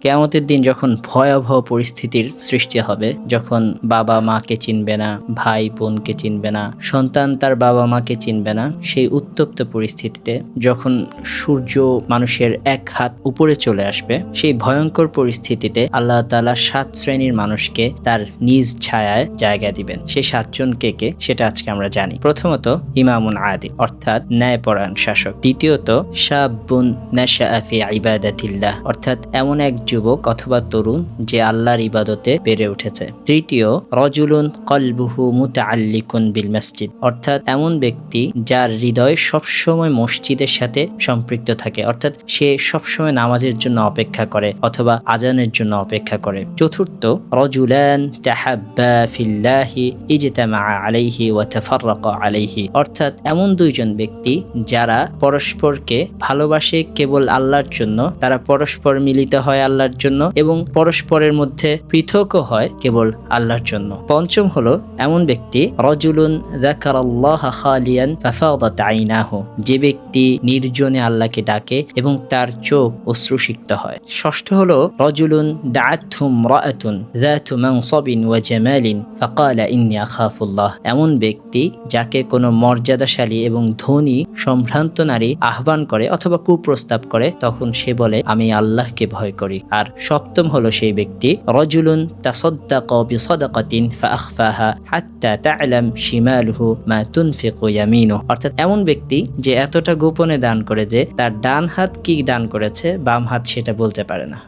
কিয়ামতের দিন যখন ভয়াবহ পরিস্থিতির সৃষ্টি হবে, যখন বাবা মাকে চিনবে না, ভাই বোনকে চিনবে না, সন্তান তার বাবা মাকে চিনবে না, সেই উত্তপ্ত পরিস্থিতিতে যখন সূর্য মানুষের এক হাত উপরে চলে আসবে, সেই ভয়ঙ্কর পরিস্থিতিতে আল্লাহ তাআলা 7 শ্রেণীর মানুষকে তার নিজ ছায়ায় জায়গা দিবেন। সেই 7 জন কে কে সেটা আজকে আমরা জানি। প্রথমত ইমামুন আদিল, অর্থাৎ ন্যায়পরায়ণ শাসক। দ্বিতীয়ত শাবুন নাশাআ ফি ইবাদাতিল্লাহ, অর্থাৎ এমন এক যুবক অথবা তরুণ যে আল্লাহর ইবাদতে বেড়ে উঠেছে। তৃতীয় রজুলুন কলবুহু মুতাআল্লিকুন বিল মসজিদ, অর্থাৎ এমন ব্যক্তি যার হৃদয় সবসময় মসজিদের সাথে সম্পৃক্ত থাকে, অর্থাৎ সে সবসময় নামাজের জন্য অপেক্ষা করে অথবা আজানের জন্য অপেক্ষা করে। চতুর্থ রজুলান তাহাব্বা ফিল্লাহি ইজতামা আলাইহি ওয়া তাফাররাকা আলাইহি, অর্থাৎ এমন দুইজন ব্যক্তি যারা পরস্পরকে ভালোবাসে কেবল আল্লাহর জন্য, তারা পরস্পর মিলিত হয় আল্লাহর জন্য এবং পরস্পরের মধ্যে পৃথকও হয় কেবল আল্লাহর জন্য। পঞ্চম হলো এমন ব্যক্তি রজুলুন যাকারাল্লাহ খালিয়ান ফাফাদাত আইনাহু, যে ব্যক্তি নির্জনে আল্লাহকে ডাকে এবং তার চোখ অশ্রুসিক্ত হয়। ষষ্ঠ হলো রজুলুন দাআতহু ইমরাআতুন যাতু মানসাবিন ওয়া জামালিন ফাকালা ইন্নী আখাফুল্লাহ, এমন ব্যক্তি যাকে কোনো মর্যাদাশালী এবং ধনী সম্ভ্রান্ত নারী আহ্বান করে অথবা কুপ্রস্তাব করে, তখন সে বলে আমি আল্লাহকে ভয় করি। আর সপ্তম হলো সেই ব্যক্তি রজুলুন তাসাদ্দাকা বিসাদাকাতিন ফাআখফাহা হাত্তা তা'লাম শিমালুহু মা তুনফিকু ইয়ামিনুহু, অর্থাৎ এমন ব্যক্তি যে এতটা গোপনে দান করে যে তার ডান হাত কি দান করেছে বাম হাত সেটা বলতে পারে না।